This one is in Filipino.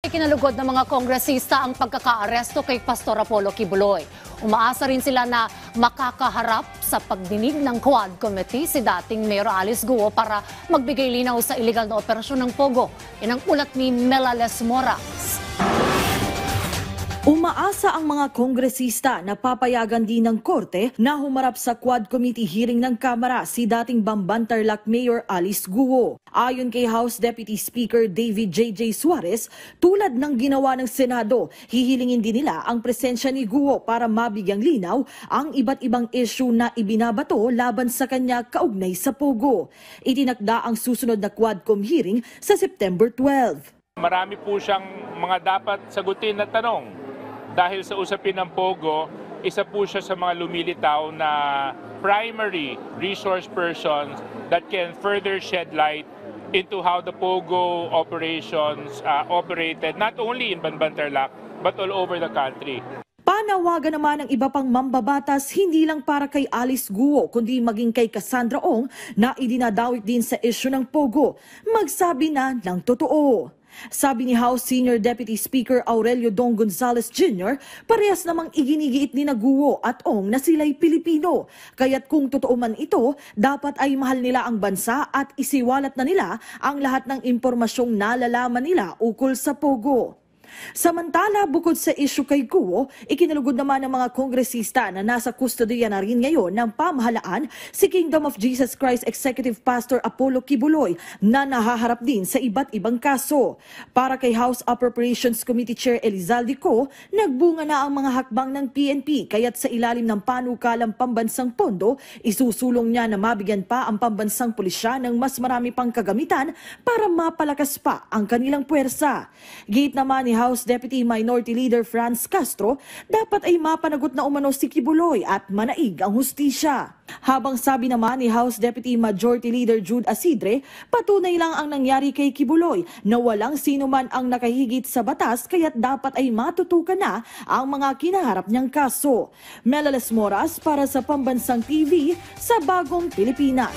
Ikinalugod ng mga kongresista ang pagkakaaresto kay Pastor Apollo Kibuloy. Umaasa rin sila na makakaharap sa pagdinig ng Quad Committee si dating Mayor Alice Guo para magbigay linaw sa iligal na operasyon ng Pogo. Yan ang ulat ni Melales Mora. Umaasa ang mga kongresista na papayagan din ng korte na humarap sa Quad Committee hearing ng Kamara si dating Bamban-Tarlac Mayor Alice Guo. Ayon kay House Deputy Speaker David J.J. Suarez, tulad ng ginawa ng Senado, hihilingin din nila ang presensya ni Guo para mabigyang linaw ang iba't ibang issue na ibinabato laban sa kanya kaugnay sa Pogo. Itinakda ang susunod na Quadcom hearing sa September 12. Marami po siyang mga dapat sagutin na tanong. Dahil sa usapin ng Pogo, isa po siya sa mga lumilitaw na primary resource persons that can further shed light into how the Pogo operations operated not only in Bamban-Tarlac but all over the country. Panawagan naman ng iba pang mambabatas hindi lang para kay Alice Guo kundi maging kay Cassandra Ong na idinadawit din sa issue ng Pogo. Magsabi na ng totoo. Sabi ni House Senior Deputy Speaker Aurelio Dong Gonzales Jr., parehas namang iginigiit ni Guo at Ong na sila'y Pilipino. Kaya't kung totoo man ito, dapat ay mahal nila ang bansa at isiwalat na nila ang lahat ng impormasyong nalalaman nila ukol sa Pogo. Samantala, bukod sa issue kay Guo, ikinalugod naman ng mga kongresista na nasa kustodiya na rin ngayon ng pamahalaan si Kingdom of Jesus Christ Executive Pastor Apollo Kibuloy na nahaharap din sa iba't ibang kaso. Para kay House Appropriations Committee Chair Elizalde Co, nagbunga na ang mga hakbang ng PNP kaya't sa ilalim ng panukalang pambansang pondo, isusulong niya na mabigyan pa ang pambansang pulisya ng mas marami pang kagamitan para mapalakas pa ang kanilang puwersa. Gate naman ni House Deputy Minority Leader Franz Castro, dapat ay mapanagot na umano si Kibuloy at manaig ang hustisya. Habang sabi naman ni House Deputy Majority Leader Jude Asidre, patunay lang ang nangyari kay Kibuloy na walang sino man ang nakahigit sa batas kaya't dapat ay matutukan na ang mga kinaharap niyang kaso. Melales Moras para sa Pambansang TV sa Bagong Pilipinas.